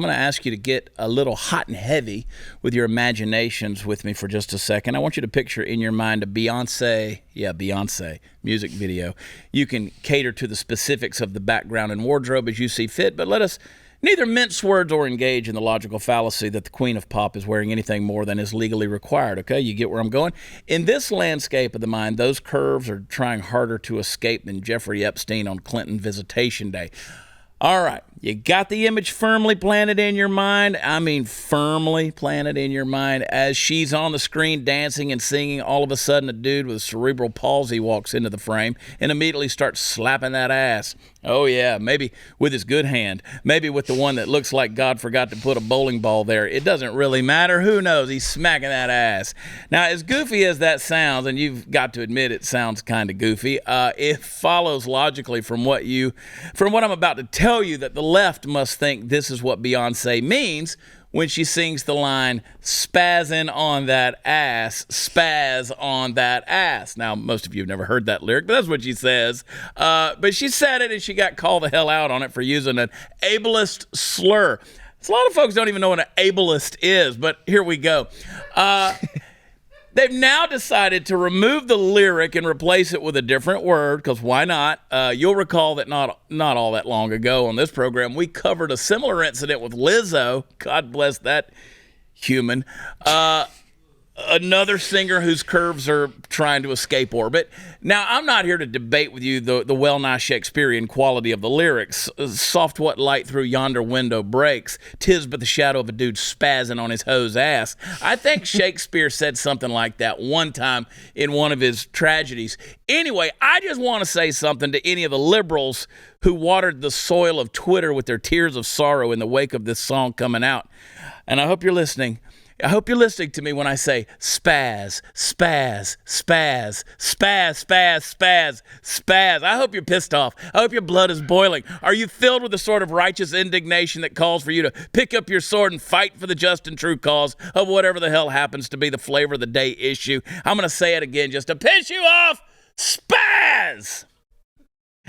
I'm going to ask you to get a little hot and heavy with your imaginations with me for just a second. I want you to picture in your mind a Beyonce music video. You can cater to the specifics of the background and wardrobe as you see fit, but let us neither mince words or engage in the logical fallacy that the queen of pop is wearing anything more than is legally required, okay? You get where I'm going? In this landscape of the mind, those curves are trying harder to escape than Jeffrey Epstein on Clinton Visitation Day. All right, you got the image firmly planted in your mind. I mean firmly planted in your mind. As she's on the screen dancing and singing, all of a sudden a dude with cerebral palsy walks into the frame and immediately starts slapping that ass. Oh yeah, maybe with his good hand, maybe with the one that looks like God forgot to put a bowling ball there. It doesn't really matter. Who knows? He's smacking that ass. Now, as goofy as that sounds, and you've got to admit it sounds kind of goofy, it follows logically from what I'm about to tell you that the left must think this is what Beyonce means when she sings the line, "Spazzin on that ass, spaz on that ass." Now, most of you have never heard that lyric, but that's what she says. But she said it, and she got called the hell out on it for using an ableist slur. So a lot of folks don't even know what an ableist is, but here we go. They've now decided to remove the lyric and replace it with a different word, because why not? You'll recall that not all that long ago on this program, we covered a similar incident with Lizzo. God bless that human. Another singer whose curves are trying to escape orbit. Now, I'm not here to debate with you the well-nigh Shakespearean quality of the lyrics. Soft what light through yonder window breaks, 'tis but the shadow of a dude spazzing on his hoe's ass. I think Shakespeare said something like that one time in one of his tragedies. Anyway, I just want to say something to any of the liberals who watered the soil of Twitter with their tears of sorrow in the wake of this song coming out. And I hope you're listening. I hope you're listening to me when I say spaz, spaz, spaz, spaz, spaz, spaz, spaz. I hope you're pissed off. I hope your blood is boiling. Are you filled with the sort of righteous indignation that calls for you to pick up your sword and fight for the just and true cause of whatever the hell happens to be the flavor of the day issue? I'm going to say it again just to piss you off. Spaz!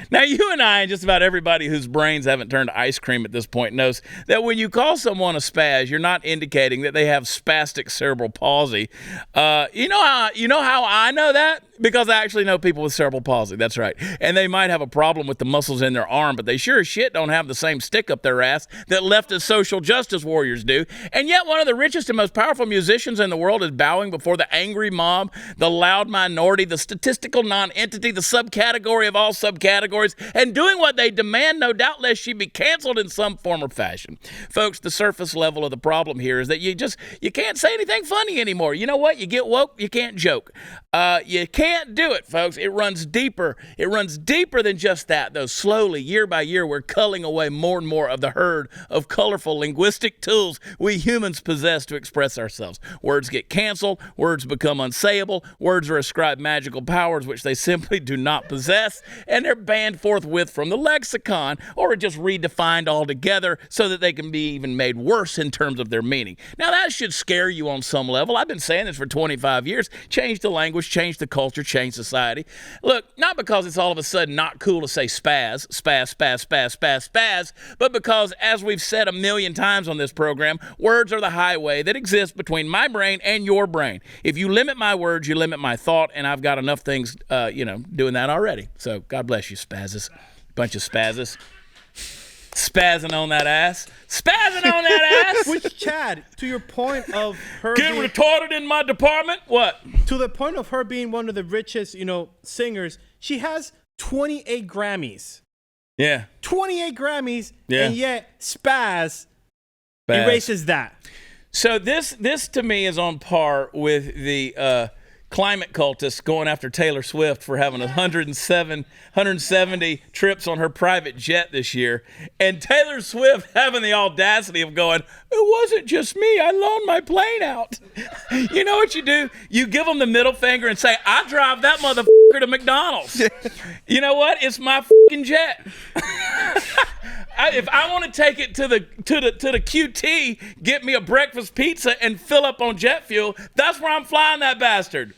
Now, you and I, and just about everybody whose brains haven't turned to ice cream at this point, knows that when you call someone a spaz, you're not indicating that they have spastic cerebral palsy. You know how I know that? Because I actually know people with cerebral palsy. That's right. And they might have a problem with the muscles in their arm, but they sure as shit don't have the same stick up their ass that leftist social justice warriors do. And yet one of the richest and most powerful musicians in the world is bowing before the angry mob, the loud minority, the statistical non-entity, the subcategory of all subcategories, and doing what they demand, no doubt, lest she be canceled in some form or fashion. Folks, the surface level of the problem here is that you can't say anything funny anymore. You know what? You get woke, you can't joke. You can't do it, folks. It runs deeper. It runs deeper than just that, though. Slowly, year by year, we're culling away more and more of the herd of colorful linguistic tools we humans possess to express ourselves. Words get canceled. Words become unsayable. Words are ascribed magical powers which they simply do not possess, and they're banned forthwith from the lexicon, or just redefined altogether so that they can be even made worse in terms of their meaning. Now, that should scare you on some level. I've been saying this for 25 years. Change the language, change the culture, change society. Look, not because it's all of a sudden not cool to say spaz, spaz, spaz, spaz, spaz, spaz, but because, as we've said a million times on this program, words are the highway that exists between my brain and your brain. If you limit my words, you limit my thought, and I've got enough things, doing that already. So God bless you, spazzes. Bunch of spazzes. Spazzing on that ass. Spazzing on that ass. Which, Chad, to your point of her Getting retarded in my department? What? To the point of her being one of the richest, singers, she has 28 Grammys. Yeah. 28 Grammys, yeah. And yet Spaz erases that. So this to me is on par with the climate cultists going after Taylor Swift for having 170 trips on her private jet this year, and Taylor Swift having the audacity of going, "It wasn't just me, I loaned my plane out." You know what you do? You give them the middle finger and say, "I drive that motherfucker to McDonald's." You know what? It's my fucking jet. If I want to take it to the QT, get me a breakfast pizza and fill up on jet fuel, that's where I'm flying that bastard.